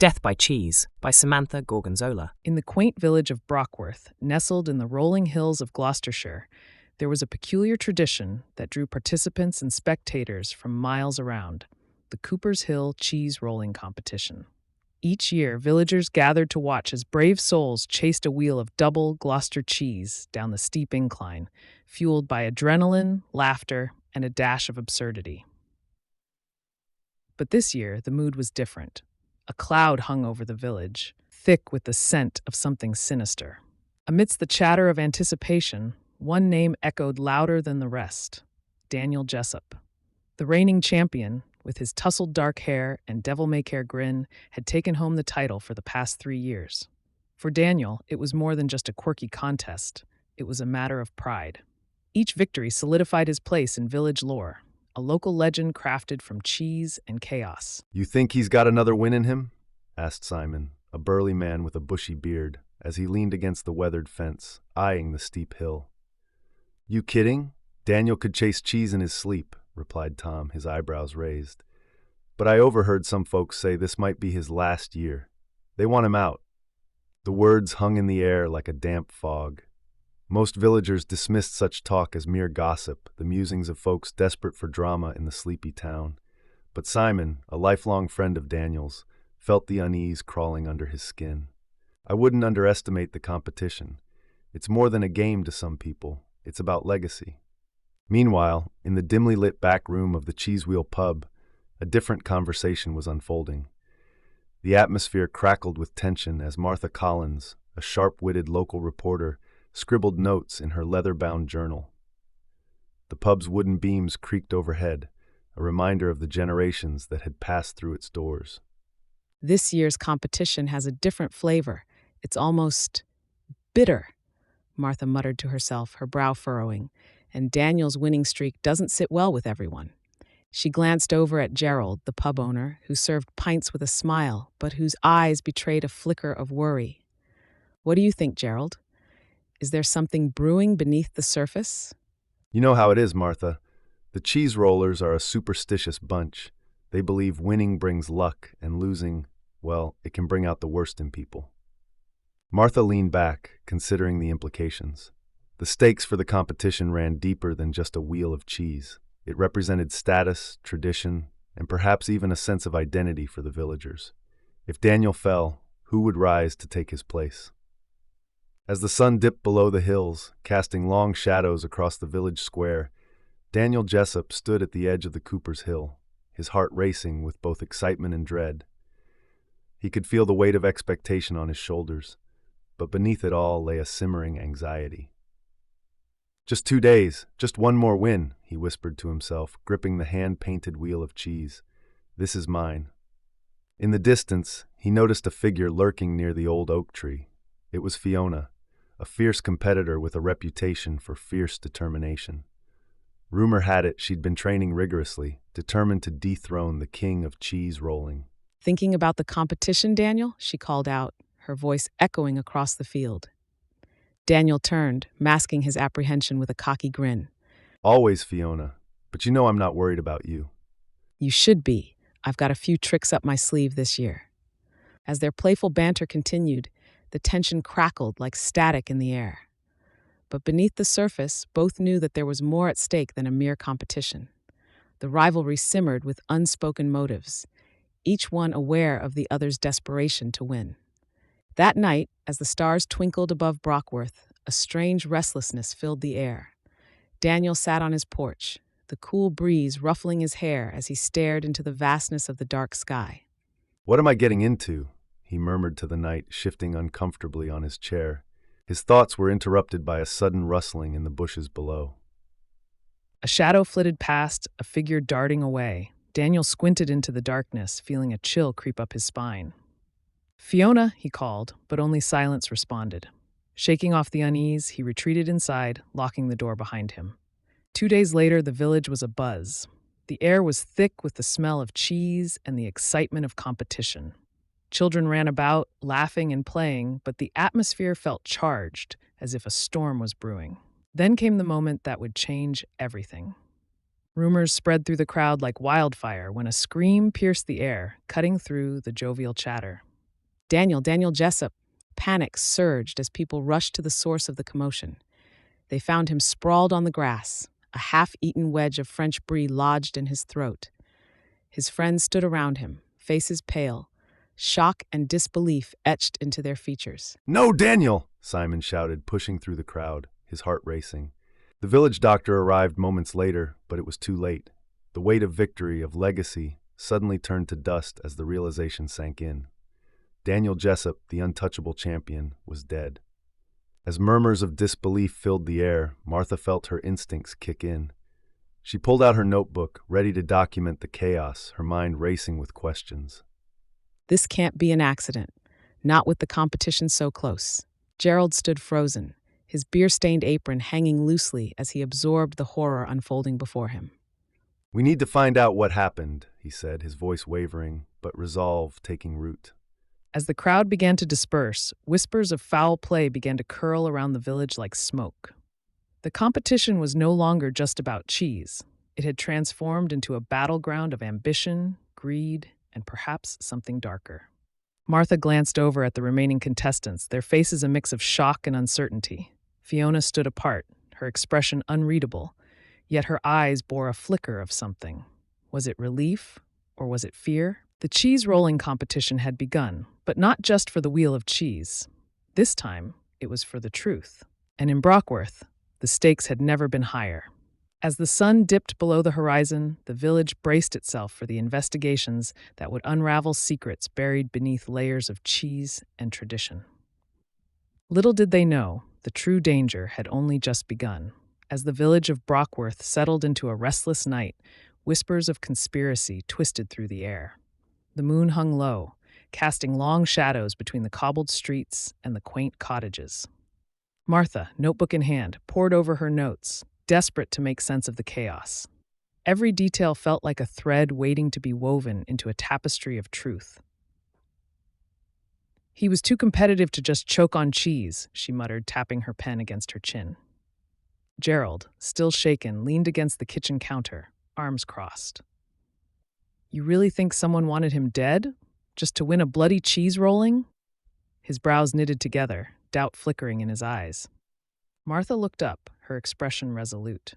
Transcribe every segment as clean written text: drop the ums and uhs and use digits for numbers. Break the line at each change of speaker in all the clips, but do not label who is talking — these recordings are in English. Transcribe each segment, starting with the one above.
Death by Cheese by Samantha Gorgonzola.
In the quaint village of Brockworth, nestled in the rolling hills of Gloucestershire, there was a peculiar tradition that drew participants and spectators from miles around, the Cooper's Hill Cheese Rolling Competition. Each year, villagers gathered to watch as brave souls chased a wheel of double Gloucester cheese down the steep incline, fueled by adrenaline, laughter, and a dash of absurdity. But this year, the mood was different. A cloud hung over the village, thick with the scent of something sinister. Amidst the chatter of anticipation, one name echoed louder than the rest: Daniel Jessup. The reigning champion, with his tousled dark hair and devil-may-care grin, had taken home the title for the past 3 years. For Daniel, it was more than just a quirky contest. It was a matter of pride. Each victory solidified his place in village lore, a local legend crafted from cheese and chaos.
"You think he's got another win in him?" asked Simon, a burly man with a bushy beard, as he leaned against the weathered fence, eyeing the steep hill. "You kidding? Daniel could chase cheese in his sleep," replied Tom, his eyebrows raised. "But I overheard some folks say this might be his last year. They want him out." The words hung in the air like a damp fog. Most villagers dismissed such talk as mere gossip, the musings of folks desperate for drama in the sleepy town. But Simon, a lifelong friend of Daniel's, felt the unease crawling under his skin. "I wouldn't underestimate the competition. It's more than a game to some people. It's about legacy." Meanwhile, in the dimly lit back room of the Cheese Wheel pub, a different conversation was unfolding. The atmosphere crackled with tension as Martha Collins, a sharp-witted local reporter, scribbled notes in her leather-bound journal. The pub's wooden beams creaked overhead, a reminder of the generations that had passed through its doors.
This year's competition has a different flavor. It's almost bitter, Martha muttered to herself, her brow furrowing, and Daniel's winning streak doesn't sit well with everyone. She glanced over at Gerald, the pub owner, who served pints with a smile, but whose eyes betrayed a flicker of worry. "What do you think, Gerald? Is there something brewing beneath the surface?"
"You know how it is, Martha. The cheese rollers are a superstitious bunch. They believe winning brings luck, and losing, well, it can bring out the worst in people." Martha leaned back, considering the implications. The stakes for the competition ran deeper than just a wheel of cheese. It represented status, tradition, and perhaps even a sense of identity for the villagers. If Daniel fell, who would rise to take his place? As the sun dipped below the hills, casting long shadows across the village square, Daniel Jessup stood at the edge of the Cooper's Hill, his heart racing with both excitement and dread. He could feel the weight of expectation on his shoulders, but beneath it all lay a simmering anxiety. "Just 2 days, just one more win," he whispered to himself, gripping the hand-painted wheel of cheese. "This is mine." In the distance, he noticed a figure lurking near the old oak tree. It was Fiona, a fierce competitor with a reputation for fierce determination. Rumor had it she'd been training rigorously, determined to dethrone the king of cheese rolling.
"Thinking about the competition, Daniel?" she called out, her voice echoing across the field. Daniel turned, masking his apprehension with a cocky grin.
"Always, Fiona, but you know I'm not worried about you."
"You should be. I've got a few tricks up my sleeve this year." As their playful banter continued, the tension crackled like static in the air. But beneath the surface, both knew that there was more at stake than a mere competition. The rivalry simmered with unspoken motives, each one aware of the other's desperation to win. That night, as the stars twinkled above Brockworth, a strange restlessness filled the air. Daniel sat on his porch, the cool breeze ruffling his hair as he stared into the vastness of the dark sky.
"What am I getting into?" he murmured to the night, shifting uncomfortably on his chair. His thoughts were interrupted by a sudden rustling in the bushes below.
A shadow flitted past, a figure darting away. Daniel squinted into the darkness, feeling a chill creep up his spine. "Fiona," he called, but only silence responded. Shaking off the unease, he retreated inside, locking the door behind him. 2 days later, the village was abuzz. The air was thick with the smell of cheese and the excitement of competition. Children ran about, laughing and playing, but the atmosphere felt charged, as if a storm was brewing. Then came the moment that would change everything. Rumors spread through the crowd like wildfire when a scream pierced the air, cutting through the jovial chatter. Daniel Jessup. Panic surged as people rushed to the source of the commotion. They found him sprawled on the grass, a half-eaten wedge of French brie lodged in his throat. His friends stood around him, faces pale, shock and disbelief etched into their features.
"No, Daniel!" Simon shouted, pushing through the crowd, his heart racing. The village doctor arrived moments later, but it was too late. The weight of victory, of legacy, suddenly turned to dust as the realization sank in. Daniel Jessup, the untouchable champion, was dead. As murmurs of disbelief filled the air, Martha felt her instincts kick in. She pulled out her notebook, ready to document the chaos, her mind racing with questions.
This can't be an accident, not with the competition so close. Gerald stood frozen, his beer-stained apron hanging loosely as he absorbed the horror unfolding before him.
"We need to find out what happened," he said, his voice wavering, but resolve taking root.
As the crowd began to disperse, whispers of foul play began to curl around the village like smoke. The competition was no longer just about cheese. It had transformed into a battleground of ambition, greed, and perhaps something darker. Martha glanced over at the remaining contestants, their faces a mix of shock and uncertainty. Fiona stood apart, her expression unreadable, yet her eyes bore a flicker of something. Was it relief, or was it fear? The cheese rolling competition had begun, but not just for the wheel of cheese. This time, it was for the truth. And in Brockworth, the stakes had never been higher. As the sun dipped below the horizon, the village braced itself for the investigations that would unravel secrets buried beneath layers of cheese and tradition. Little did they know, the true danger had only just begun. As the village of Brockworth settled into a restless night, whispers of conspiracy twisted through the air. The moon hung low, casting long shadows between the cobbled streets and the quaint cottages. Martha, notebook in hand, pored over her notes, desperate to make sense of the chaos. Every detail felt like a thread waiting to be woven into a tapestry of truth. "He was too competitive to just choke on cheese," she muttered, tapping her pen against her chin. Gerald, still shaken, leaned against the kitchen counter, arms crossed. "You really think someone wanted him dead? Just to win a bloody cheese rolling?" His brows knitted together, doubt flickering in his eyes. Martha looked up, her expression resolute.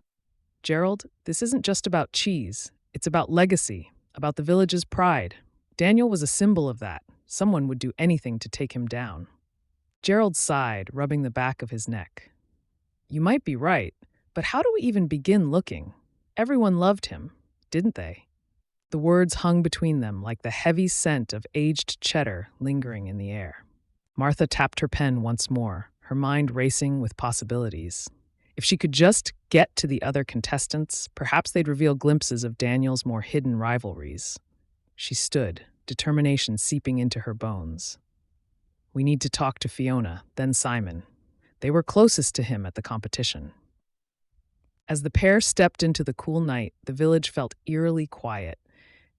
"Gerald, this isn't just about cheese. It's about legacy, about the village's pride. Daniel was a symbol of that. Someone would do anything to take him down." Gerald sighed, rubbing the back of his neck. "You might be right, but how do we even begin looking? Everyone loved him, didn't they?" The words hung between them like the heavy scent of aged cheddar lingering in the air. Martha tapped her pen once more, her mind racing with possibilities. If she could just get to the other contestants, perhaps they'd reveal glimpses of Daniel's more hidden rivalries. She stood, determination seeping into her bones. We need to talk to Fiona, then Simon. They were closest to him at the competition. As the pair stepped into the cool night, the village felt eerily quiet,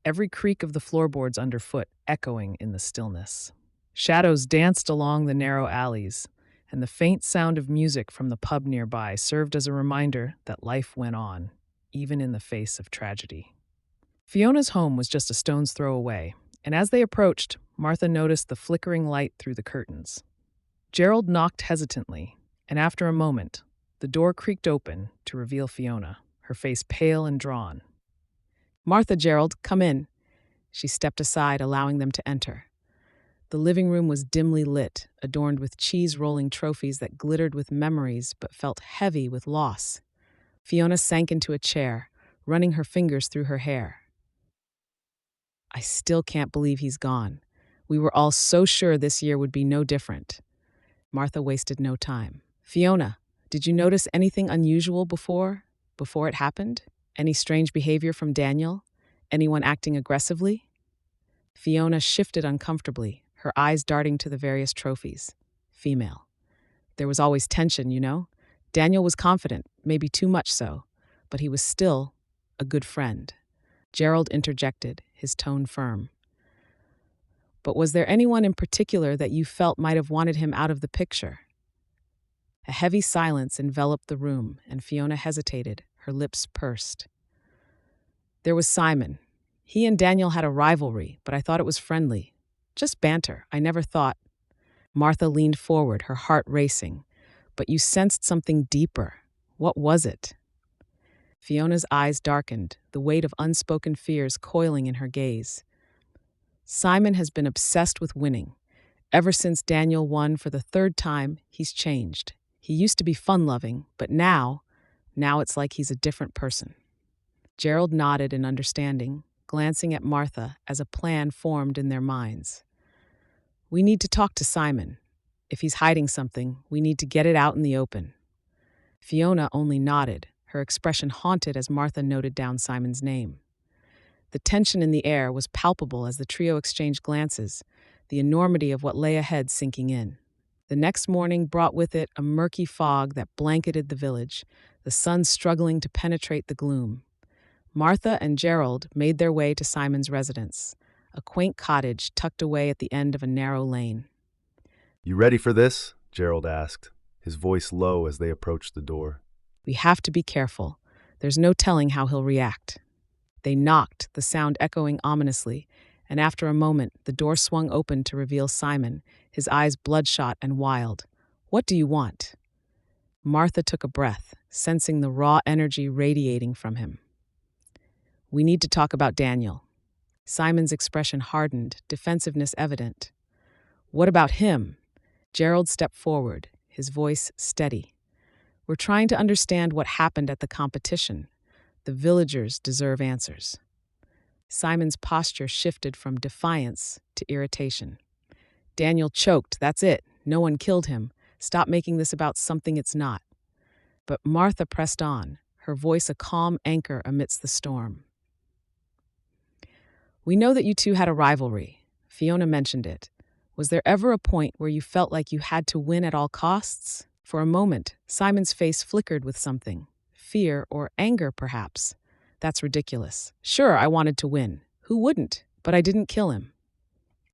every creak of the floorboards underfoot echoing in the stillness. Shadows danced along the narrow alleys, and the faint sound of music from the pub nearby served as a reminder that life went on, even in the face of tragedy. Fiona's home was just a stone's throw away, and as they approached, Martha noticed the flickering light through the curtains. Gerald knocked hesitantly, and after a moment, the door creaked open to reveal Fiona, her face pale and drawn. "Martha, Gerald, come in." She stepped aside, allowing them to enter. The living room was dimly lit, adorned with cheese-rolling trophies that glittered with memories but felt heavy with loss. Fiona sank into a chair, running her fingers through her hair. "I still can't believe he's gone. We were all so sure this year would be no different." Martha wasted no time. "Fiona, did you notice anything unusual before it happened? Any strange behavior from Daniel? Anyone acting aggressively?" Fiona shifted uncomfortably, her eyes darting to the various trophies. Female. There was always tension, you know. Daniel was confident, maybe too much so, but he was still a good friend. Gerald interjected, his tone firm. "But was there anyone in particular that you felt might have wanted him out of the picture?" A heavy silence enveloped the room, and Fiona hesitated, her lips pursed. "There was Simon. He and Daniel had a rivalry, but I thought it was friendly. Just banter. I never thought. Martha leaned forward, her heart racing. But you sensed something deeper. What was it? Fiona's eyes darkened, the weight of unspoken fears coiling in her gaze. Simon has been obsessed with winning. Ever since Daniel won for the third time, he's changed. He used to be fun-loving, but now it's like he's a different person. Gerald nodded in understanding, glancing at Martha as a plan formed in their minds. We need to talk to Simon. If he's hiding something, we need to get it out in the open. Fiona only nodded, her expression haunted as Martha noted down Simon's name. The tension in the air was palpable as the trio exchanged glances, the enormity of what lay ahead sinking in. The next morning brought with it a murky fog that blanketed the village, the sun struggling to penetrate the gloom. Martha and Gerald made their way to Simon's residence, a quaint cottage tucked away at the end of a narrow lane.
You ready for this? Gerald asked, his voice low as they approached the door.
We have to be careful. There's no telling how he'll react. They knocked, the sound echoing ominously, and after a moment, the door swung open to reveal Simon, his eyes bloodshot and wild. What do you want? Martha took a breath, sensing the raw energy radiating from him. We need to talk about Daniel. Simon's expression hardened, defensiveness evident. What about him? Gerald stepped forward, his voice steady. We're trying to understand what happened at the competition. The villagers deserve answers. Simon's posture shifted from defiance to irritation. Daniel choked, that's it. No one killed him. Stop making this about something it's not. But Martha pressed on, her voice a calm anchor amidst the storm. We know that you two had a rivalry. Fiona mentioned it. Was there ever a point where you felt like you had to win at all costs? For a moment, Simon's face flickered with something. Fear or anger, perhaps. That's ridiculous. Sure, I wanted to win. Who wouldn't? But I didn't kill him.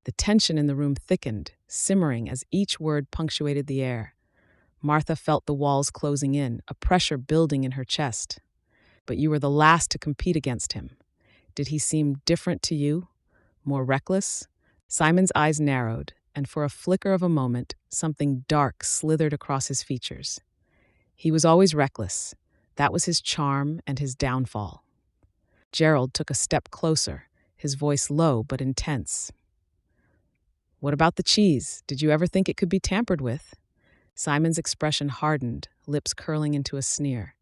The tension in the room thickened, simmering as each word punctuated the air. Martha felt the walls closing in, a pressure building in her chest. But you were the last to compete against him. Did he seem different to you? More reckless? Simon's eyes narrowed, and for a flicker of a moment, something dark slithered across his features. He was always reckless. That was his charm and his downfall. Gerald took a step closer, his voice low but intense. What about the cheese? Did you ever think it could be tampered with? Simon's expression hardened, lips curling into a sneer.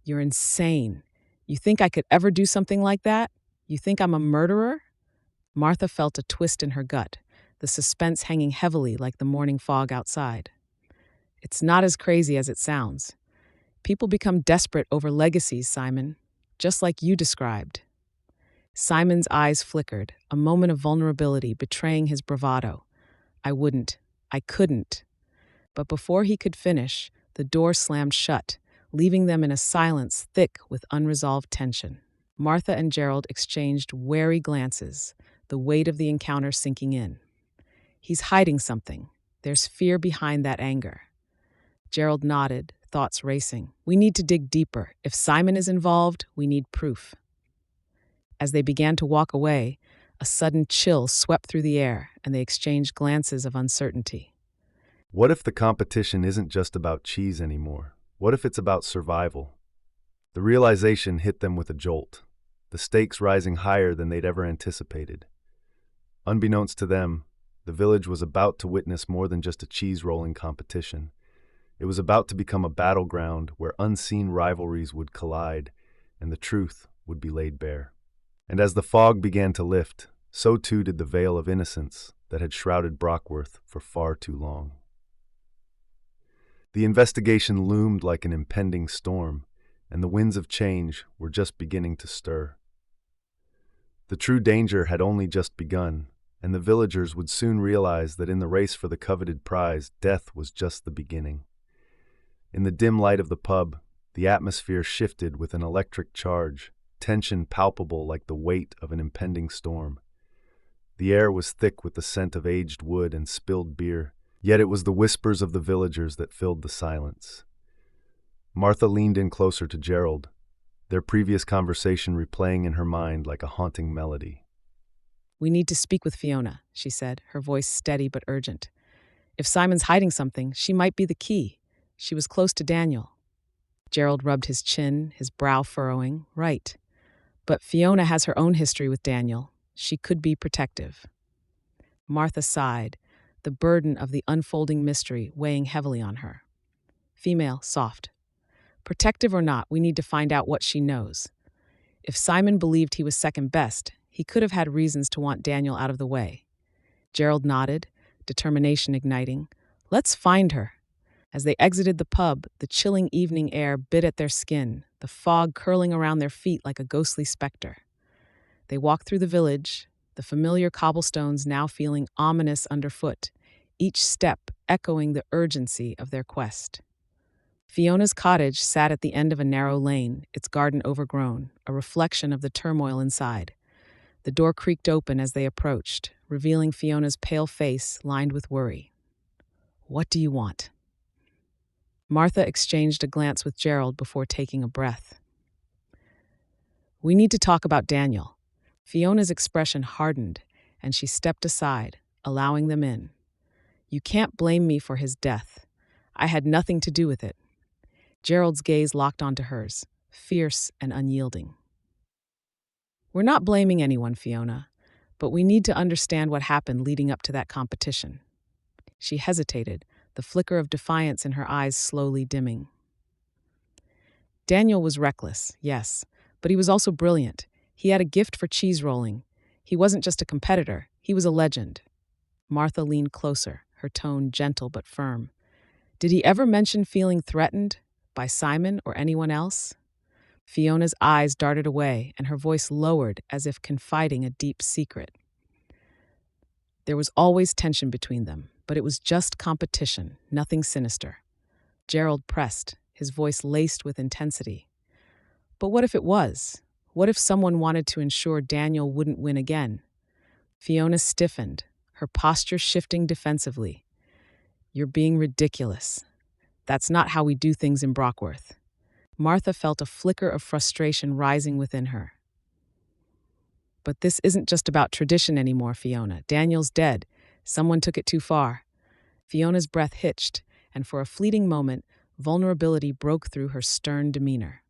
You're insane. You think I could ever do something like that? You think I'm a murderer? Martha felt a twist in her gut, the suspense hanging heavily like the morning fog outside. It's not as crazy as it sounds. People become desperate over legacies, Simon, just like you described. Simon's eyes flickered, a moment of vulnerability betraying his bravado. I couldn't. But before he could finish, the door slammed shut, leaving them in a silence thick with unresolved tension. Martha and Gerald exchanged wary glances, the weight of the encounter sinking in. He's hiding something. There's fear behind that anger. Gerald nodded, thoughts racing. We need to dig deeper. If Simon is involved, we need proof. As they began to walk away, a sudden chill swept through the air, and they exchanged glances of uncertainty.
What if the competition isn't just about cheese anymore? What if it's about survival? The realization hit them with a jolt, the stakes rising higher than they'd ever anticipated. Unbeknownst to them, the village was about to witness more than just a cheese-rolling competition. It was about to become a battleground where unseen rivalries would collide and the truth would be laid bare. And as the fog began to lift, so too did the veil of innocence that had shrouded Brockworth for far too long. The investigation loomed like an impending storm, and the winds of change were just beginning to stir. The true danger had only just begun, and the villagers would soon realize that in the race for the coveted prize, death was just the beginning. In the dim light of the pub, the atmosphere shifted with an electric charge, tension palpable like the weight of an impending storm. The air was thick with the scent of aged wood and spilled beer, yet it was the whispers of the villagers that filled the silence. Martha leaned in closer to Gerald, their previous conversation replaying in her mind like a haunting melody.
"We need to speak with Fiona," she said, her voice steady but urgent. "If Simon's hiding something, she might be the key. She was close to Daniel." Gerald rubbed his chin, his brow furrowing. "Right. But Fiona has her own history with Daniel. She could be protective." Martha sighed, the burden of the unfolding mystery weighing heavily on her. Female, soft. "Protective or not, we need to find out what she knows. If Simon believed he was second best, he could have had reasons to want Daniel out of the way." Gerald nodded, determination igniting. "Let's find her." As they exited the pub, the chilling evening air bit at their skin, the fog curling around their feet like a ghostly specter. They walked through the village, the familiar cobblestones now feeling ominous underfoot, each step echoing the urgency of their quest. Fiona's cottage sat at the end of a narrow lane, its garden overgrown, a reflection of the turmoil inside. The door creaked open as they approached, revealing Fiona's pale face lined with worry. "What do you want?" Martha exchanged a glance with Gerald before taking a breath. "We need to talk about Daniel." Fiona's expression hardened, and she stepped aside, allowing them in. "You can't blame me for his death. I had nothing to do with it." Gerald's gaze locked onto hers, fierce and unyielding. "We're not blaming anyone, Fiona, but we need to understand what happened leading up to that competition." She hesitated, the flicker of defiance in her eyes slowly dimming. "Daniel was reckless, yes, but he was also brilliant. He had a gift for cheese rolling. He wasn't just a competitor, he was a legend." Martha leaned closer, her tone gentle but firm. "Did he ever mention feeling threatened? By Simon or anyone else?" Fiona's eyes darted away, and her voice lowered as if confiding a deep secret. "There was always tension between them, but it was just competition, nothing sinister." Gerald pressed, his voice laced with intensity. "But what if it was? What if someone wanted to ensure Daniel wouldn't win again?" Fiona stiffened, her posture shifting defensively. "You're being ridiculous. That's not how we do things in Brockworth." Martha felt a flicker of frustration rising within her. "But this isn't just about tradition anymore, Fiona. Daniel's dead. Someone took it too far." Fiona's breath hitched, and for a fleeting moment, vulnerability broke through her stern demeanor.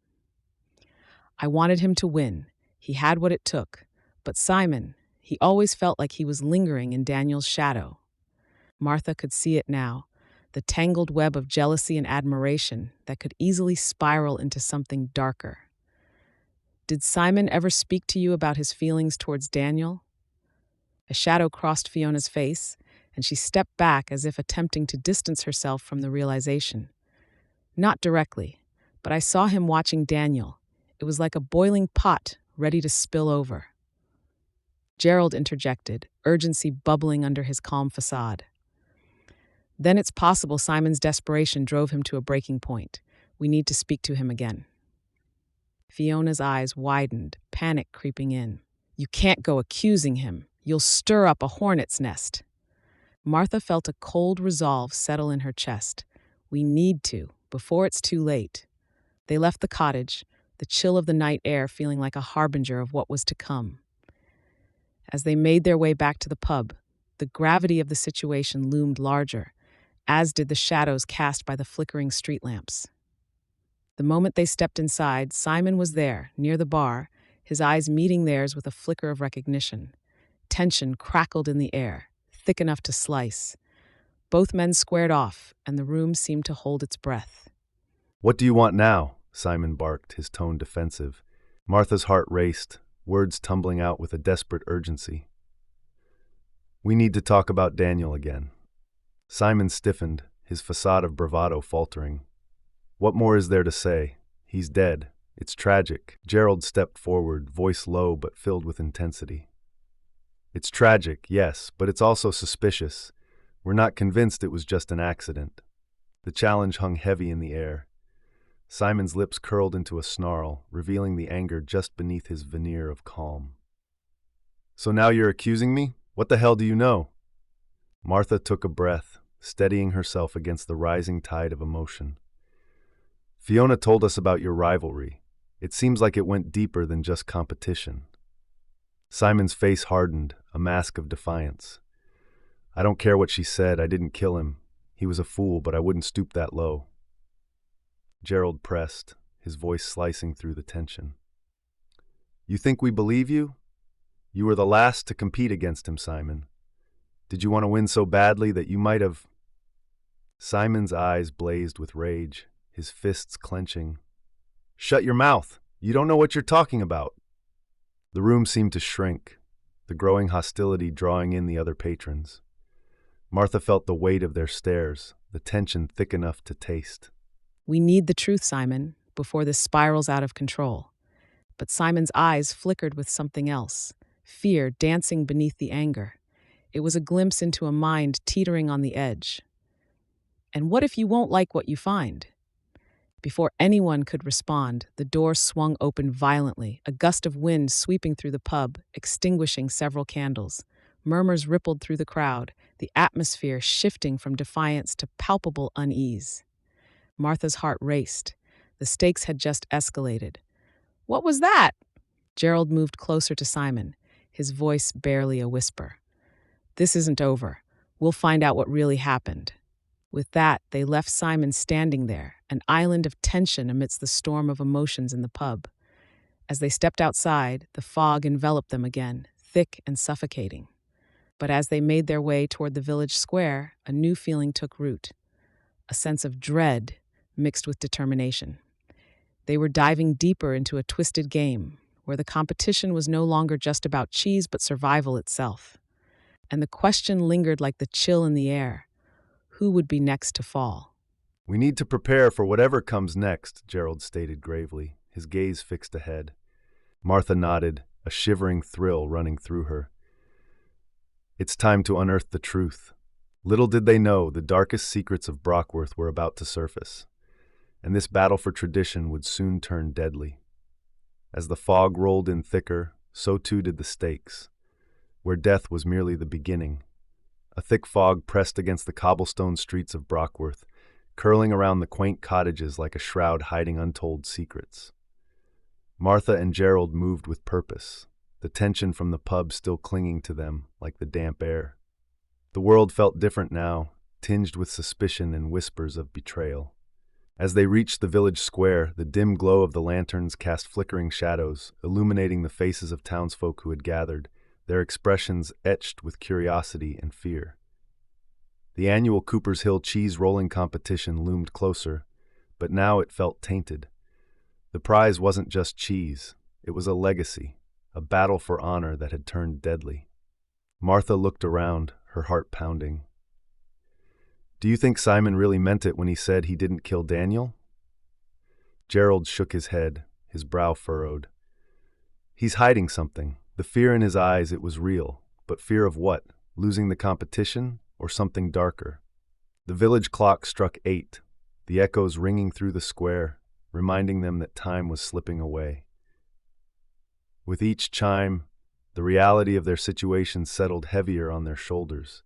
"I wanted him to win. He had what it took. But Simon, he always felt like he was lingering in Daniel's shadow." Martha could see it now, the tangled web of jealousy and admiration that could easily spiral into something darker. "Did Simon ever speak to you about his feelings towards Daniel?" A shadow crossed Fiona's face, and she stepped back as if attempting to distance herself from the realization. "Not directly, but I saw him watching Daniel. It was like a boiling pot ready to spill over." Gerald interjected, urgency bubbling under his calm facade. "Then it's possible Simon's desperation drove him to a breaking point. We need to speak to him again." Fiona's eyes widened, panic creeping in. "You can't go accusing him. You'll stir up a hornet's nest." Martha felt a cold resolve settle in her chest. "We need to, before it's too late." They left the cottage, the chill of the night air feeling like a harbinger of what was to come. As they made their way back to the pub, the gravity of the situation loomed larger, as did the shadows cast by the flickering street lamps. The moment they stepped inside, Simon was there, near the bar, his eyes meeting theirs with a flicker of recognition. Tension crackled in the air, thick enough to slice. Both men squared off, and the room seemed to hold its breath.
"What do you want now?" Simon barked, his tone defensive. Martha's heart raced, words tumbling out with a desperate urgency. "We need to talk about Daniel again." Simon stiffened, his facade of bravado faltering. "What more is there to say? He's dead. It's tragic." Gerald stepped forward, voice low but filled with intensity. "It's tragic, yes, but it's also suspicious. We're not convinced it was just an accident." The challenge hung heavy in the air. Simon's lips curled into a snarl, revealing the anger just beneath his veneer of calm. "So now you're accusing me? What the hell do you know?" Martha took a breath, steadying herself against the rising tide of emotion. "Fiona told us about your rivalry. It seems like it went deeper than just competition." Simon's face hardened, a mask of defiance. I don't care what she said, I didn't kill him. He was a fool, but I wouldn't stoop that low. Gerald pressed, his voice slicing through the tension. You think we believe you? You were the last to compete against him, Simon. Did you want to win so badly that you might have... Simon's eyes blazed with rage, his fists clenching. Shut your mouth! You don't know what you're talking about! The room seemed to shrink, the growing hostility drawing in the other patrons. Martha felt the weight of their stares, the tension thick enough to taste.
We need the truth, Simon, before this spirals out of control. But Simon's eyes flickered with something else, fear dancing beneath the anger. It was a glimpse into a mind teetering on the edge. And what if you won't like what you find? Before anyone could respond, the door swung open violently, a gust of wind sweeping through the pub, extinguishing several candles. Murmurs rippled through the crowd, the atmosphere shifting from defiance to palpable unease. Martha's heart raced. The stakes had just escalated. What was that? Gerald moved closer to Simon, his voice barely a whisper. This isn't over. We'll find out what really happened. With that, they left Simon standing there, an island of tension amidst the storm of emotions in the pub. As they stepped outside, the fog enveloped them again, thick and suffocating. But as they made their way toward the village square, a new feeling took root, a sense of dread mixed with determination. They were diving deeper into a twisted game, where the competition was no longer just about cheese but survival itself. And the question lingered like the chill in the air. Who would be next to fall?
We need to prepare for whatever comes next, Gerald stated gravely, his gaze fixed ahead. Martha nodded, a shivering thrill running through her. It's time to unearth the truth. Little did they know the darkest secrets of Brockworth were about to surface, and this battle for tradition would soon turn deadly. As the fog rolled in thicker, so too did the stakes, where death was merely the beginning. A thick fog pressed against the cobblestone streets of Brockworth, curling around the quaint cottages like a shroud hiding untold secrets. Martha and Gerald moved with purpose, the tension from the pub still clinging to them like the damp air. The world felt different now, tinged with suspicion and whispers of betrayal. As they reached the village square, the dim glow of the lanterns cast flickering shadows, illuminating the faces of townsfolk who had gathered, their expressions etched with curiosity and fear. The annual Cooper's Hill cheese rolling competition loomed closer, but now it felt tainted. The prize wasn't just cheese, it was a legacy, a battle for honor that had turned deadly. Martha looked around, her heart pounding. Do you think Simon really meant it when he said he didn't kill Daniel? Gerald shook his head, his brow furrowed. He's hiding something. The fear in his eyes, it was real. But fear of what? Losing the competition? Or something darker? The village clock struck 8, the echoes ringing through the square, reminding them that time was slipping away. With each chime, the reality of their situation settled heavier on their shoulders.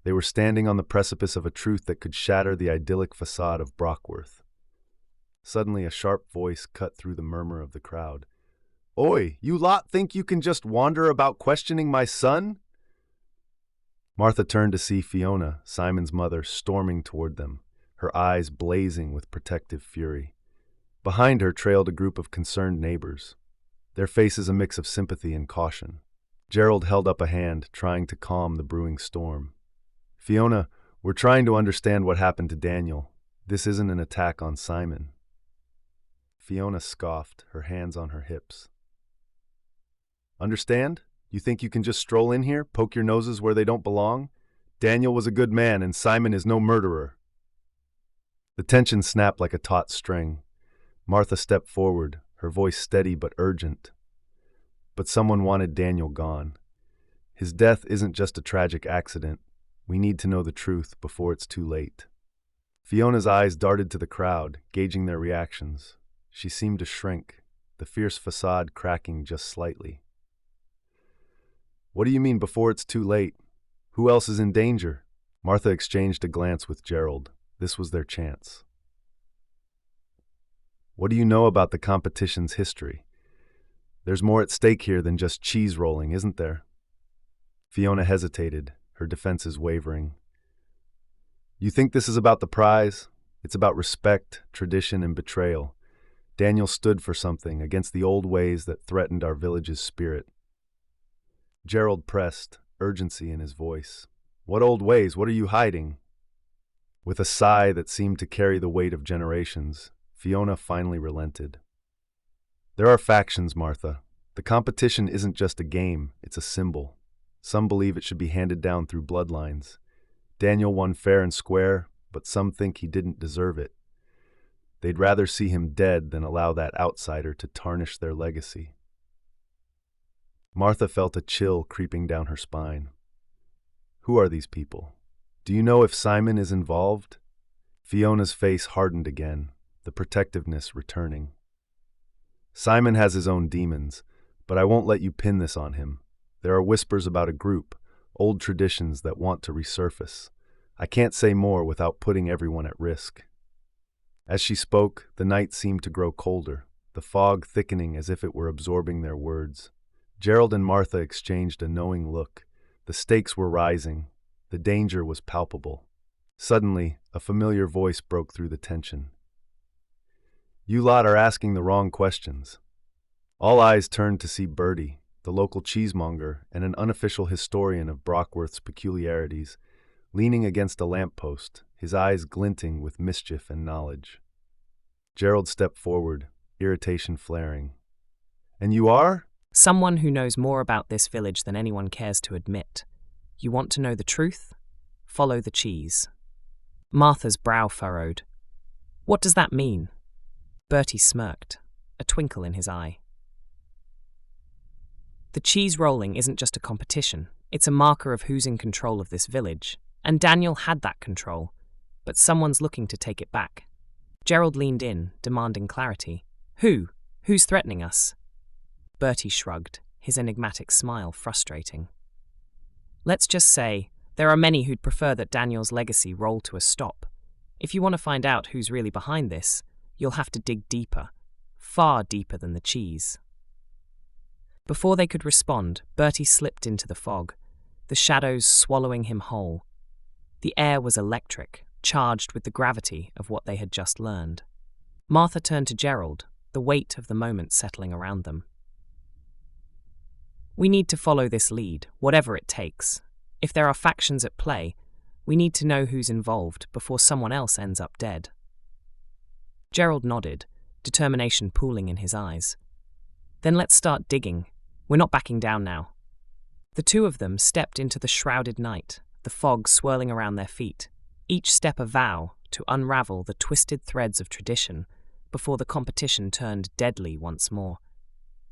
They were standing on the precipice of a truth that could shatter the idyllic facade of Brockworth. Suddenly, a sharp voice cut through the murmur of the crowd. Oi, you lot think you can just wander about questioning my son? Martha turned to see Fiona, Simon's mother, storming toward them, her eyes blazing with protective fury. Behind her trailed a group of concerned neighbors, their faces a mix of sympathy and caution. Gerald held up a hand, trying to calm the brewing storm. Fiona, we're trying to understand what happened to Daniel. This isn't an attack on Simon. Fiona scoffed, her hands on her hips. Understand? You think you can just stroll in here, poke your noses where they don't belong? Daniel was a good man, and Simon is no murderer. The tension snapped like a taut string. Martha stepped forward, her voice steady but urgent. But someone wanted Daniel gone. His death isn't just a tragic accident. We need to know the truth before it's too late. Fiona's eyes darted to the crowd, gauging their reactions. She seemed to shrink, the fierce facade cracking just slightly. What do you mean before it's too late? Who else is in danger? Martha exchanged a glance with Gerald. This was their chance. What do you know about the competition's history? There's more at stake here than just cheese rolling, isn't there? Fiona hesitated, her defenses wavering. You think this is about the prize? It's about respect, tradition, and betrayal. Daniel stood for something against the old ways that threatened our village's spirit. Gerald pressed, urgency in his voice. What old ways? What are you hiding? With a sigh that seemed to carry the weight of generations, Fiona finally relented. There are factions, Martha. The competition isn't just a game, it's a symbol. Some believe it should be handed down through bloodlines. Daniel won fair and square, but some think he didn't deserve it. They'd rather see him dead than allow that outsider to tarnish their legacy. Martha felt a chill creeping down her spine. Who are these people? Do you know if Simon is involved? Fiona's face hardened again, the protectiveness returning. Simon has his own demons, but I won't let you pin this on him. There are whispers about a group, old traditions that want to resurface. I can't say more without putting everyone at risk. As she spoke, the night seemed to grow colder, the fog thickening as if it were absorbing their words. Gerald and Martha exchanged a knowing look. The stakes were rising. The danger was palpable. Suddenly, a familiar voice broke through the tension. You lot are asking the wrong questions. All eyes turned to see Bertie, the local cheesemonger and an unofficial historian of Brockworth's peculiarities, leaning against a lamppost, his eyes glinting with mischief and knowledge. Gerald stepped forward, irritation flaring. And you are?
Someone who knows more about this village than anyone cares to admit. You want to know the truth? Follow the cheese. Martha's brow furrowed. What does that mean? Bertie smirked, a twinkle in his eye. The cheese rolling isn't just a competition, it's a marker of who's in control of this village. And Daniel had that control, but someone's looking to take it back. Gerald leaned in, demanding clarity. Who? Who's threatening us? Bertie shrugged, his enigmatic smile frustrating. Let's just say, there are many who'd prefer that Daniel's legacy roll to a stop. If you want to find out who's really behind this, you'll have to dig deeper, far deeper than the cheese. Before they could respond, Bertie slipped into the fog, the shadows swallowing him whole. The air was electric, charged with the gravity of what they had just learned. Martha turned to Gerald, the weight of the moment settling around them. We need to follow this lead, whatever it takes. If there are factions at play, we need to know who's involved before someone else ends up dead. Gerald nodded, determination pooling in his eyes. Then let's start digging. We're not backing down now. The two of them stepped into the shrouded night, the fog swirling around their feet, each step a vow to unravel the twisted threads of tradition before the competition turned deadly once more.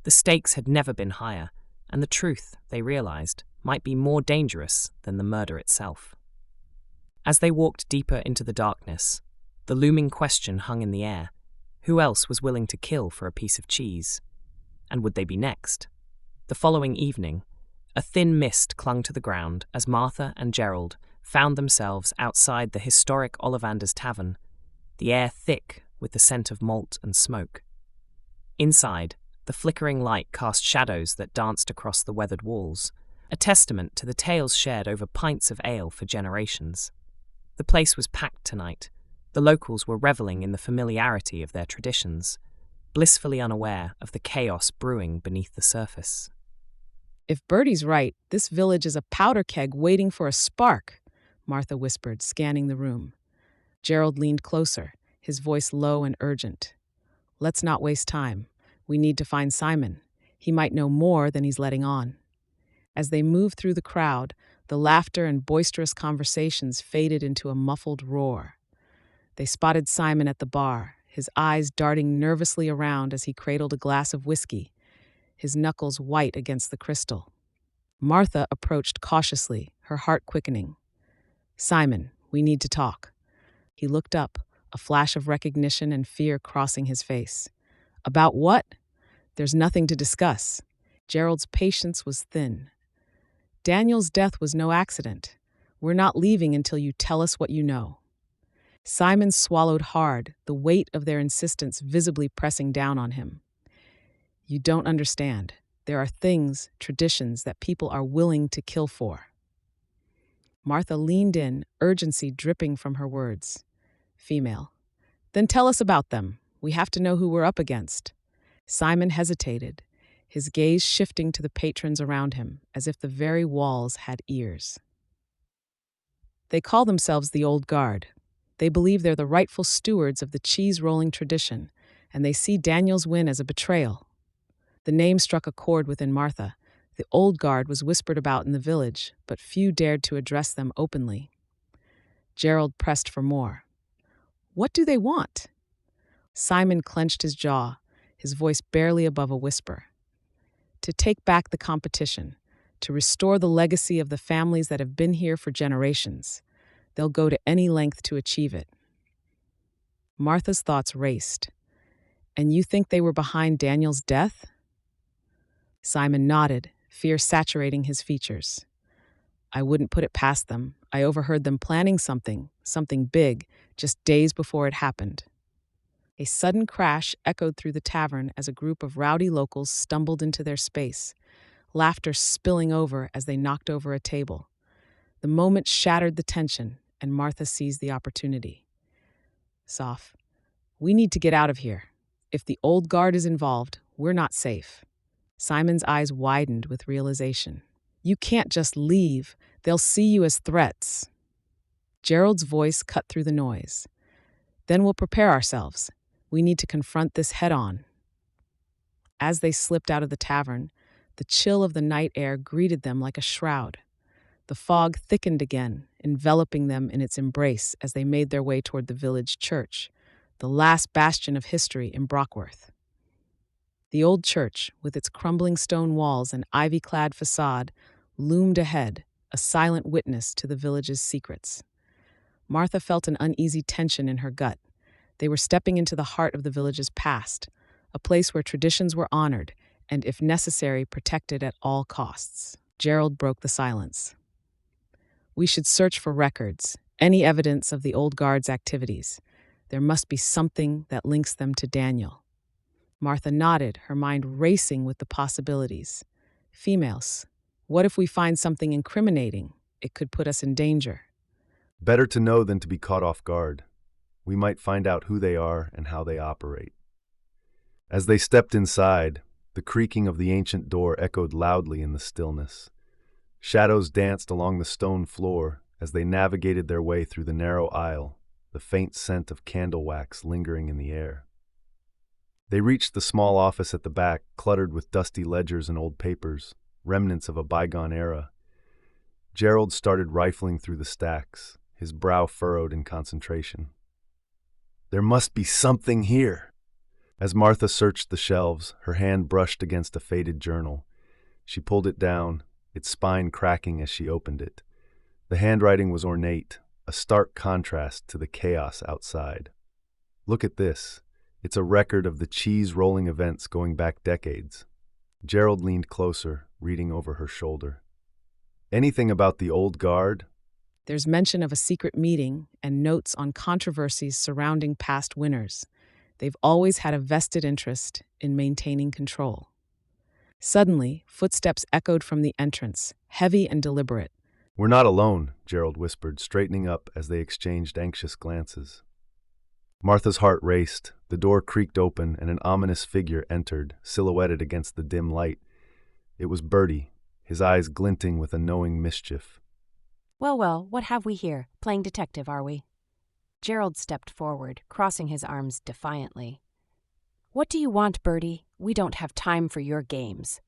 The stakes had never been higher, and the truth, they realized, might be more dangerous than the murder itself. As they walked deeper into the darkness, the looming question hung in the air. Who else was willing to kill for a piece of cheese? And would they be next? The following evening, a thin mist clung to the ground as Martha and Gerald found themselves outside the historic Ollivander's Tavern, the air thick with the scent of malt and smoke. Inside, the flickering light cast shadows that danced across the weathered walls, a testament to the tales shared over pints of ale for generations. The place was packed tonight. The locals were reveling in the familiarity of their traditions, blissfully unaware of the chaos brewing beneath the surface.
If Bertie's right, this village is a powder keg waiting for a spark, Martha whispered, scanning the room. Gerald leaned closer, his voice low and urgent. Let's not waste time. We need to find Simon. He might know more than he's letting on. As they moved through the crowd, the laughter and boisterous conversations faded into a muffled roar. They spotted Simon at the bar, his eyes darting nervously around as he cradled a glass of whiskey, his knuckles white against the crystal. Martha approached cautiously, her heart quickening. Simon, we need to talk. He looked up, a flash of recognition and fear crossing his face. About what? There's nothing to discuss. Gerald's patience was thin. Daniel's death was no accident. We're not leaving until you tell us what you know. Simon swallowed hard, the weight of their insistence visibly pressing down on him. You don't understand. There are things, traditions that people are willing to kill for. Martha leaned in, urgency dripping from her words. Female. Then tell us about them. We have to know who we're up against. Simon hesitated, his gaze shifting to the patrons around him, as if the very walls had ears. They call themselves the Old Guard. They believe they're the rightful stewards of the cheese-rolling tradition, and they see Daniel's win as a betrayal. The name struck a chord within Martha. The Old Guard was whispered about in the village, but few dared to address them openly. Gerald pressed for more. What do they want? Simon clenched his jaw, his voice barely above a whisper. To take back the competition, to restore the legacy of the families that have been here for generations. They'll go to any length to achieve it. Martha's thoughts raced. And you think they were behind Daniel's death? Simon nodded, fear saturating his features. I wouldn't put it past them. I overheard them planning something big, just days before it happened. A sudden crash echoed through the tavern as a group of rowdy locals stumbled into their space, laughter spilling over as they knocked over a table. The moment shattered the tension, and Martha seized the opportunity. Soph, we need to get out of here. If the Old Guard is involved, we're not safe. Simon's eyes widened with realization. You can't just leave. They'll see you as threats. Gerald's voice cut through the noise. Then we'll prepare ourselves. We need to confront this head-on. As they slipped out of the tavern, the chill of the night air greeted them like a shroud. The fog thickened again, enveloping them in its embrace as they made their way toward the village church, the last bastion of history in Brockworth. The old church, with its crumbling stone walls and ivy-clad facade, loomed ahead, a silent witness to the village's secrets. Martha felt an uneasy tension in her gut. They were stepping into the heart of the village's past, a place where traditions were honored and, if necessary, protected at all costs. Gerald broke the silence. We should search for records, any evidence of the Old Guard's activities. There must be something that links them to Daniel. Martha nodded, her mind racing with the possibilities. Females. What if we find something incriminating? It could put us in danger.
Better to know than to be caught off guard. We might find out who they are and how they operate. As they stepped inside, the creaking of the ancient door echoed loudly in the stillness. Shadows danced along the stone floor as they navigated their way through the narrow aisle, the faint scent of candle wax lingering in the air. They reached the small office at the back, cluttered with dusty ledgers and old papers, remnants of a bygone era. Gerald started rifling through the stacks, his brow furrowed in concentration. There must be something here. As Martha searched the shelves, her hand brushed against a faded journal. She pulled it down, its spine cracking as she opened it. The handwriting was ornate, a stark contrast to the chaos outside. Look at this. It's a record of the cheese-rolling events going back decades. Gerald leaned closer, reading over her shoulder. Anything about the Old Guard?
There's mention of a secret meeting and notes on controversies surrounding past winners. They've always had a vested interest in maintaining control. Suddenly, footsteps echoed from the entrance, heavy and deliberate.
We're not alone, Gerald whispered, straightening up as they exchanged anxious glances. Martha's heart raced, the door creaked open, and an ominous figure entered, silhouetted against the dim light. It was Bertie, his eyes glinting with a knowing mischief.
Well, what have we here? Playing detective, are we? Gerald stepped forward, crossing his arms defiantly. What do you want, Bertie? We don't have time for your games.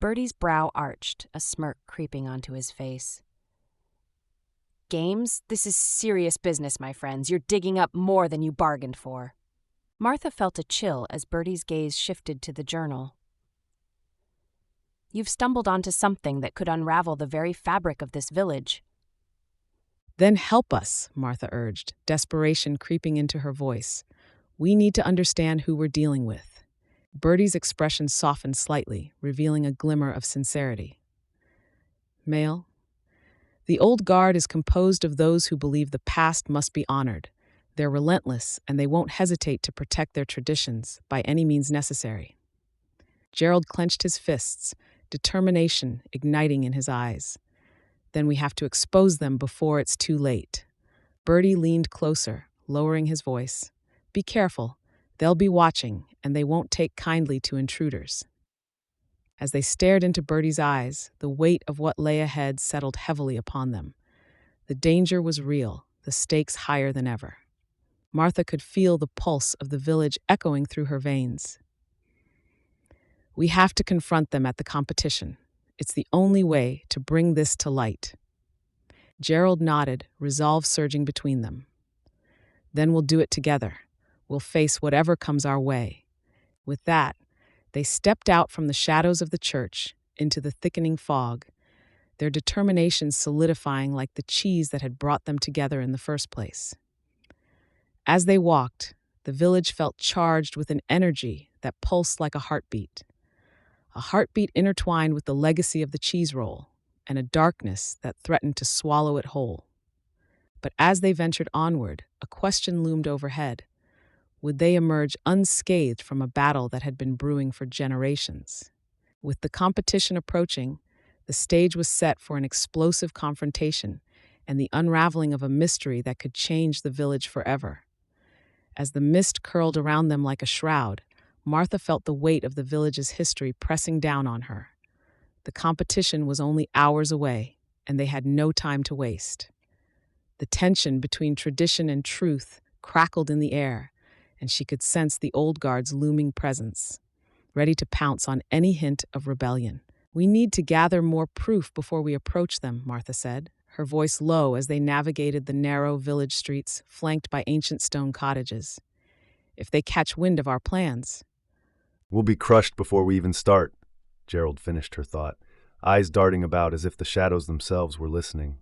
Bertie's brow arched, a smirk creeping onto his face. Games? This is serious business, my friends. You're digging up more than you bargained for. Martha felt a chill as Bertie's gaze shifted to the journal. You've stumbled onto something that could unravel the very fabric of this village.
Then help us, Martha urged, desperation creeping into her voice. We need to understand who we're dealing with. Bertie's expression softened slightly, revealing a glimmer of sincerity. Male. The Old Guard is composed of those who believe the past must be honored. They're relentless, and they won't hesitate to protect their traditions by any means necessary. Gerald clenched his fists, determination igniting in his eyes. Then we have to expose them before it's too late. Bertie leaned closer, lowering his voice. Be careful. They'll be watching, and they won't take kindly to intruders. As they stared into Bertie's eyes, the weight of what lay ahead settled heavily upon them. The danger was real, the stakes higher than ever. Martha could feel the pulse of the village echoing through her veins. We have to confront them at the competition. It's the only way to bring this to light. Gerald nodded, resolve surging between them. Then we'll do it together. We'll face whatever comes our way. With that, they stepped out from the shadows of the church into the thickening fog, their determination solidifying like the cheese that had brought them together in the first place. As they walked, the village felt charged with an energy that pulsed like a heartbeat intertwined with the legacy of the cheese roll, and a darkness that threatened to swallow it whole. But as they ventured onward, a question loomed overhead. Would they emerge unscathed from a battle that had been brewing for generations? With the competition approaching, the stage was set for an explosive confrontation and the unraveling of a mystery that could change the village forever. As the mist curled around them like a shroud, Martha felt the weight of the village's history pressing down on her. The competition was only hours away, and they had no time to waste. The tension between tradition and truth crackled in the air, and she could sense the old guard's looming presence, ready to pounce on any hint of rebellion. We need to gather more proof before we approach them, Martha said, her voice low as they navigated the narrow village streets flanked by ancient stone cottages. If they catch wind of our plans,
We'll be crushed before we even start, Gerald finished her thought, eyes darting about as if the shadows themselves were listening.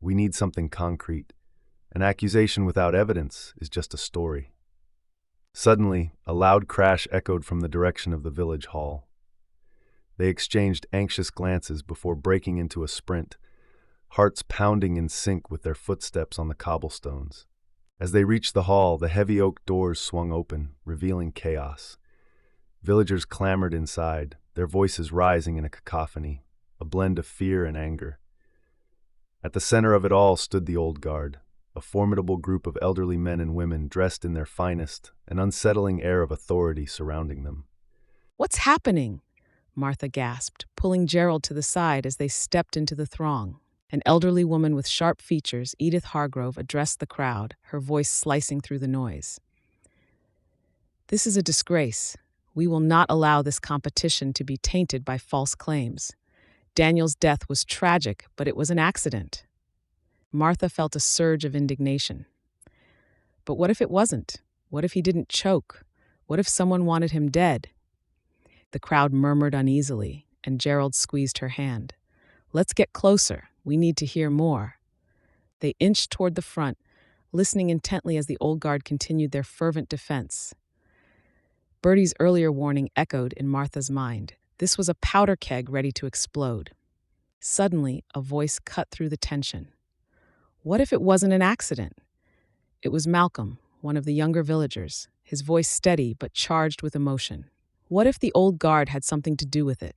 We need something concrete. An accusation without evidence is just a story. Suddenly, a loud crash echoed from the direction of the village hall. They exchanged anxious glances before breaking into a sprint, hearts pounding in sync with their footsteps on the cobblestones. As they reached the hall, the heavy oak doors swung open, revealing chaos. Villagers clamored inside, their voices rising in a cacophony, a blend of fear and anger. At the center of it all stood the old guard, a formidable group of elderly men and women dressed in their finest, an unsettling air of authority surrounding them.
What's happening? Martha gasped, pulling Gerald to the side as they stepped into the throng. An elderly woman with sharp features, Edith Hargrove, addressed the crowd, her voice slicing through the noise. This is a disgrace. We will not allow this competition to be tainted by false claims. Daniel's death was tragic, but it was an accident. Martha felt a surge of indignation. But what if it wasn't? What if he didn't choke? What if someone wanted him dead? The crowd murmured uneasily, and Gerald squeezed her hand. Let's get closer. We need to hear more. They inched toward the front, listening intently as the old guard continued their fervent defense. Bertie's earlier warning echoed in Martha's mind. This was a powder keg ready to explode. Suddenly, a voice cut through the tension. What if it wasn't an accident? It was Malcolm, one of the younger villagers, his voice steady but charged with emotion. What if the old guard had something to do with it?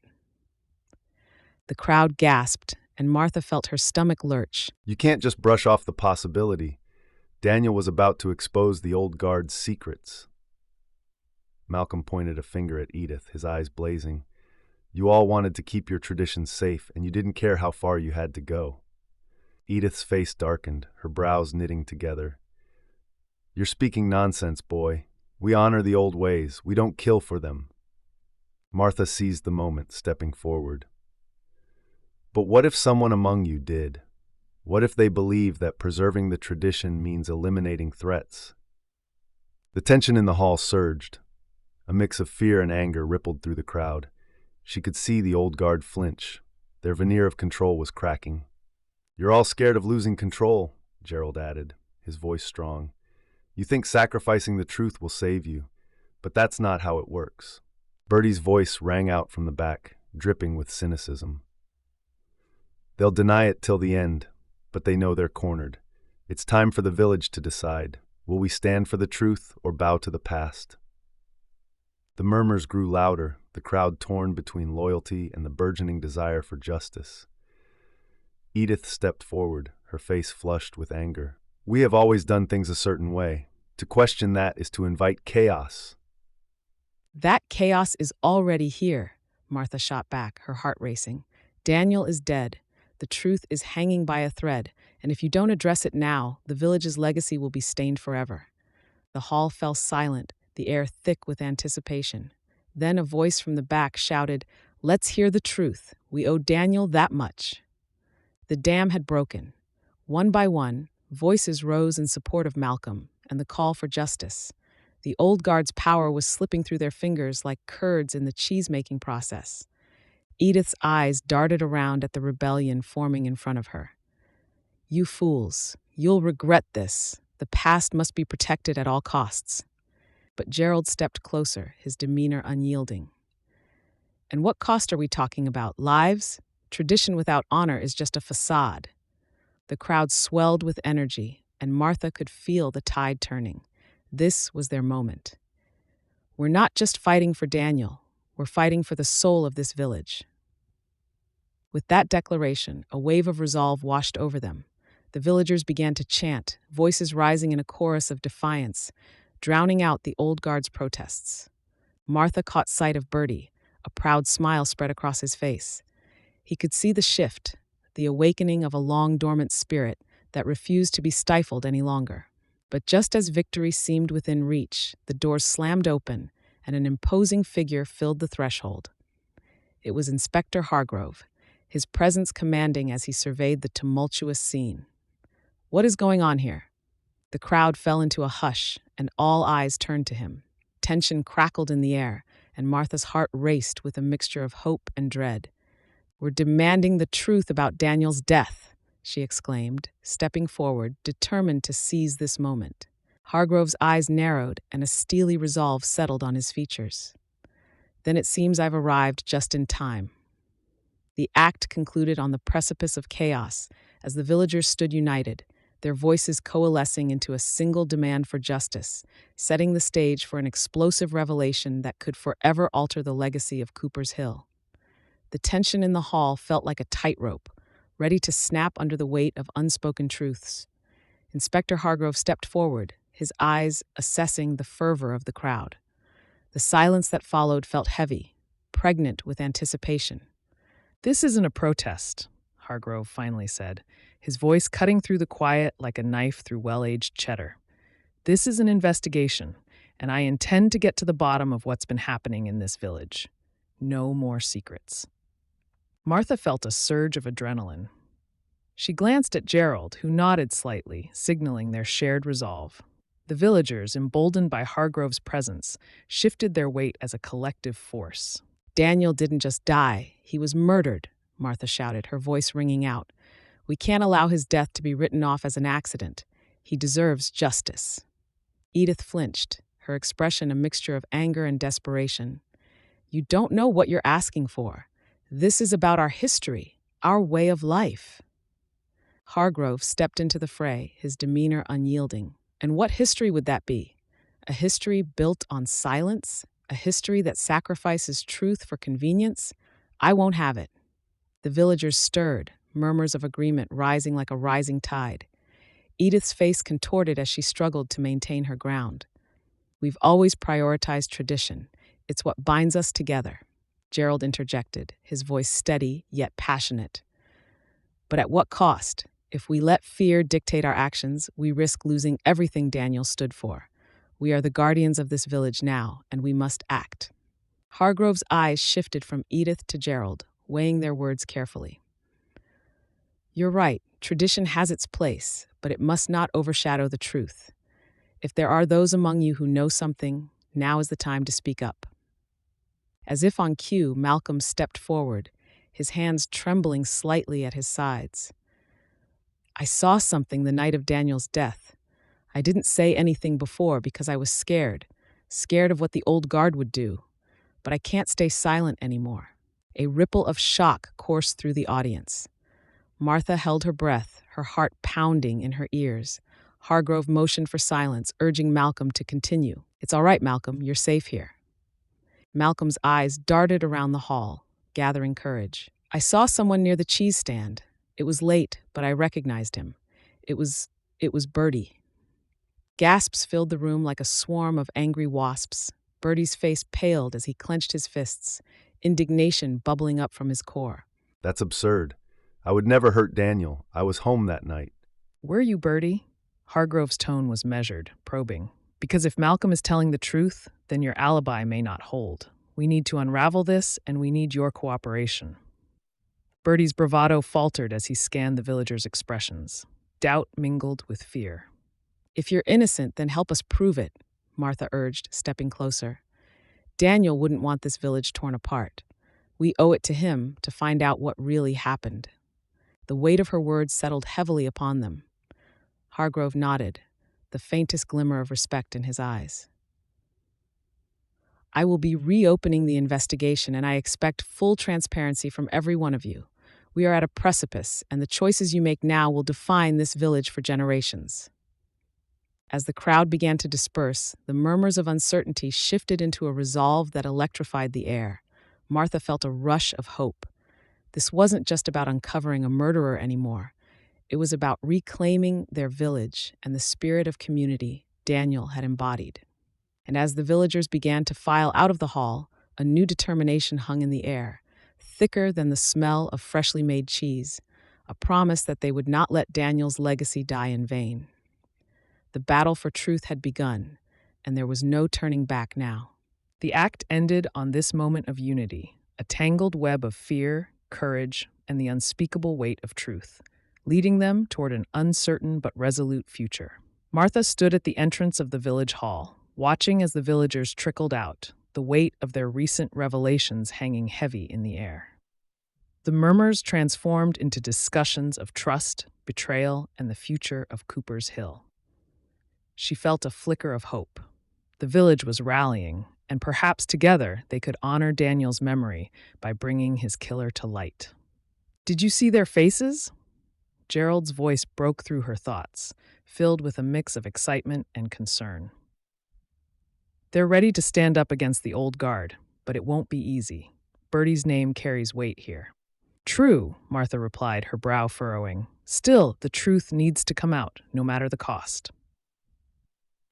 The crowd gasped, and Martha felt her stomach lurch.
You can't just brush off the possibility. Daniel was about to expose the old guard's secrets. Malcolm pointed a finger at Edith, his eyes blazing. You all wanted to keep your traditions safe, and you didn't care how far you had to go. Edith's face darkened, her brows knitting together. You're speaking nonsense, boy. We honor the old ways. We don't kill for them. Martha seized the moment, stepping forward. But what if someone among you did? What if they believe that preserving the tradition means eliminating threats? The tension in the hall surged. A mix of fear and anger rippled through the crowd. She could see the old guard flinch. Their veneer of control was cracking. You're all scared of losing control, Gerald added, his voice strong. You think sacrificing the truth will save you, but that's not how it works. Bertie's voice rang out from the back, dripping with cynicism. They'll deny it till the end, but they know they're cornered. It's time for the village to decide. Will we stand for the truth or bow to the past? The murmurs grew louder, the crowd torn between loyalty and the burgeoning desire for justice. Edith stepped forward, her face flushed with anger. "We have always done things a certain way. To question that is to invite chaos."
"That chaos is already here," Martha shot back, her heart racing. "Daniel is dead. The truth is hanging by a thread, and if you don't address it now, the village's legacy will be stained forever." The hall fell silent, the air thick with anticipation. Then a voice from the back shouted, "Let's hear the truth. We owe Daniel that much." The dam had broken. One by one, voices rose in support of Malcolm and the call for justice. The old guard's power was slipping through their fingers like curds in the cheese-making process. Edith's eyes darted around at the rebellion forming in front of her. "You fools, you'll regret this. The past must be protected at all costs." But Gerald stepped closer, his demeanor unyielding. "And what cost are we talking about? Lives? Tradition without honor is just a facade." The crowd swelled with energy, and Martha could feel the tide turning. This was their moment. "We're not just fighting for Daniel. We're fighting for the soul of this village." With that declaration, a wave of resolve washed over them. The villagers began to chant, voices rising in a chorus of defiance, drowning out the old guard's protests. Martha caught sight of Bertie. A proud smile spread across his face. He could see the shift, the awakening of a long-dormant spirit that refused to be stifled any longer. But just as victory seemed within reach, the doors slammed open, and an imposing figure filled the threshold. It was Inspector Hargrove, his presence commanding as he surveyed the tumultuous scene. "What is going on here?" The crowd fell into a hush, and all eyes turned to him. Tension crackled in the air, and Martha's heart raced with a mixture of hope and dread. "We're demanding the truth about Daniel's death," she exclaimed, stepping forward, determined to seize this moment. Hargrove's eyes narrowed, and a steely resolve settled on his features. "Then it seems I've arrived just in time." The act concluded on the precipice of chaos as the villagers stood united, their voices coalescing into a single demand for justice, setting the stage for an explosive revelation that could forever alter the legacy of Cooper's Hill. The tension in the hall felt like a tightrope, ready to snap under the weight of unspoken truths. Inspector Hargrove stepped forward, his eyes assessing the fervor of the crowd. The silence that followed felt heavy, pregnant with anticipation. "This isn't a protest," Hargrove finally said, his voice cutting through the quiet like a knife through well-aged cheddar. "This is an investigation, and I intend to get to the bottom of what's been happening in this village. No more secrets." Martha felt a surge of adrenaline. She glanced at Gerald, who nodded slightly, signaling their shared resolve. The villagers, emboldened by Hargrove's presence, shifted their weight as a collective force. "Daniel didn't just die, he was murdered," Martha shouted, her voice ringing out. "We can't allow his death to be written off as an accident. He deserves justice." Edith flinched, her expression a mixture of anger and desperation. "You don't know what you're asking for. This is about our history, our way of life." Hargrove stepped into the fray, his demeanor unyielding. "And what history would that be? A history built on silence? A history that sacrifices truth for convenience? I won't have it." The villagers stirred, murmurs of agreement rising like a rising tide. Edith's face contorted as she struggled to maintain her ground. "We've always prioritized tradition. It's what binds us together," Gerald interjected, his voice steady yet passionate. "But at what cost? If we let fear dictate our actions, we risk losing everything Daniel stood for. We are the guardians of this village now, and we must act." Hargrove's eyes shifted from Edith to Gerald, weighing their words carefully. "You're right, tradition has its place, but it must not overshadow the truth. If there are those among you who know something, now is the time to speak up." As if on cue, Malcolm stepped forward, his hands trembling slightly at his sides. "I saw something the night of Daniel's death. I didn't say anything before because I was scared of what the old guard would do. But I can't stay silent anymore." A ripple of shock coursed through the audience. Martha held her breath, her heart pounding in her ears. Hargrove motioned for silence, urging Malcolm to continue. "It's all right, Malcolm, you're safe here." Malcolm's eyes darted around the hall, gathering courage. I saw someone near the cheese stand. It was late, but I recognized him. It was Bertie. Gasps filled the room like a swarm of angry wasps. Bertie's face paled as he clenched his fists, indignation bubbling up from his core.
That's absurd. I would never hurt Daniel. I was home that night.
Were you, Bertie? Hargrove's tone was measured, probing. Because if Malcolm is telling the truth, then your alibi may not hold. We need to unravel this, and we need your cooperation. Bertie's bravado faltered as he scanned the villagers' expressions. Doubt mingled with fear. If you're innocent, then help us prove it, Martha urged, stepping closer. Daniel wouldn't want this village torn apart. We owe it to him to find out what really happened. The weight of her words settled heavily upon them. Hargrove nodded, the faintest glimmer of respect in his eyes. I will be reopening the investigation, and I expect full transparency from every one of you. We are at a precipice, and the choices you make now will define this village for generations. As the crowd began to disperse, the murmurs of uncertainty shifted into a resolve that electrified the air. Martha felt a rush of hope. This wasn't just about uncovering a murderer anymore. It was about reclaiming their village and the spirit of community Daniel had embodied. And as the villagers began to file out of the hall, a new determination hung in the air, thicker than the smell of freshly made cheese, a promise that they would not let Daniel's legacy die in vain. The battle for truth had begun, and there was no turning back now. The act ended on this moment of unity, a tangled web of fear, courage, and the unspeakable weight of truth, leading them toward an uncertain but resolute future. Martha stood at the entrance of the village hall, watching as the villagers trickled out, the weight of their recent revelations hanging heavy in the air. The murmurs transformed into discussions of trust, betrayal, and the future of Cooper's Hill. She felt a flicker of hope. The village was rallying, and perhaps together they could honor Daniel's memory by bringing his killer to light. Did you see their faces? Gerald's voice broke through her thoughts, filled with a mix of excitement and concern. They're ready to stand up against the old guard, but it won't be easy. Bertie's name carries weight here. True, Martha replied, her brow furrowing. Still, the truth needs to come out, no matter the cost.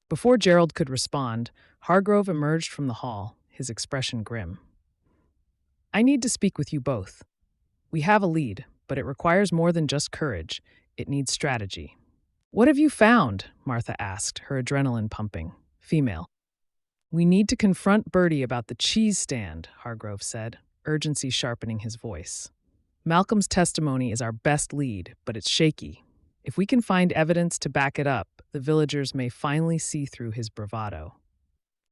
Before Gerald could respond, Hargrove emerged from the hall, his expression grim. I need to speak with you both. We have a lead, but it requires more than just courage. It needs strategy. What have you found? Martha asked, her adrenaline pumping. Female. We need to confront Bertie about the cheese stand, Hargrove said, urgency sharpening his voice. Malcolm's testimony is our best lead, but it's shaky. If we can find evidence to back it up, the villagers may finally see through his bravado.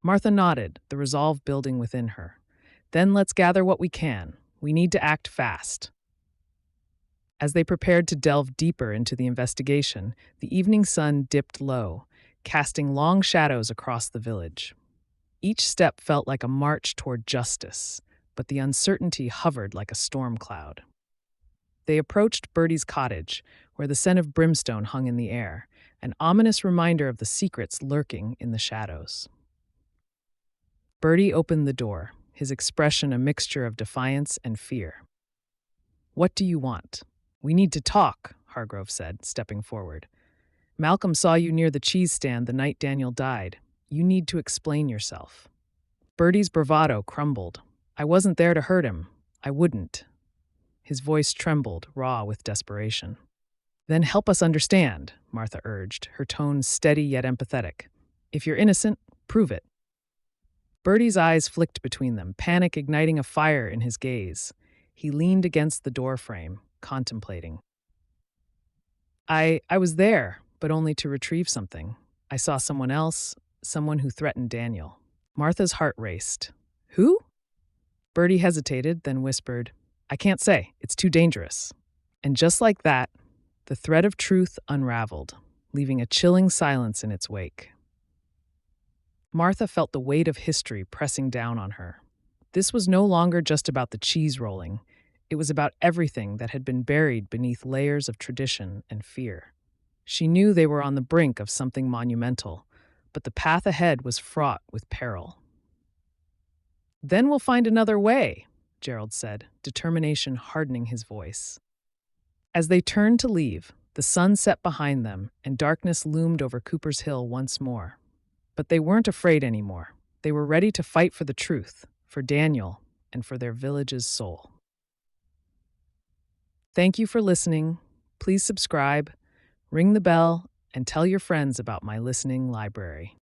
Martha nodded, the resolve building within her. Then let's gather what we can. We need to act fast. As they prepared to delve deeper into the investigation, the evening sun dipped low, casting long shadows across the village. Each step felt like a march toward justice, but the uncertainty hovered like a storm cloud. They approached Bertie's cottage, where the scent of brimstone hung in the air, an ominous reminder of the secrets lurking in the shadows. Bertie opened the door, his expression a mixture of defiance and fear. What do you want? We need to talk, Hargrove said, stepping forward. Malcolm saw you near the cheese stand the night Daniel died. You need to explain yourself. Bertie's bravado crumbled. I wasn't there to hurt him. I wouldn't. His voice trembled, raw with desperation. Then help us understand, Martha urged, her tone steady yet empathetic. If you're innocent, prove it. Bertie's eyes flicked between them, panic igniting a fire in his gaze. He leaned against the doorframe, contemplating. I was there, but only to retrieve something. I saw someone else, someone who threatened Daniel. Martha's heart raced. Who? Bertie hesitated, then whispered, I can't say. It's too dangerous. And just like that, the thread of truth unraveled, leaving a chilling silence in its wake. Martha felt the weight of history pressing down on her. This was no longer just about the cheese rolling. It was about everything that had been buried beneath layers of tradition and fear. She knew they were on the brink of something monumental, but the path ahead was fraught with peril. Then we'll find another way, Gerald said, determination hardening his voice. As they turned to leave, the sun set behind them and darkness loomed over Cooper's Hill once more. But they weren't afraid anymore. They were ready to fight for the truth, for Daniel, and for their village's soul. Thank you for listening. Please subscribe, ring the bell, and tell your friends about my listening library.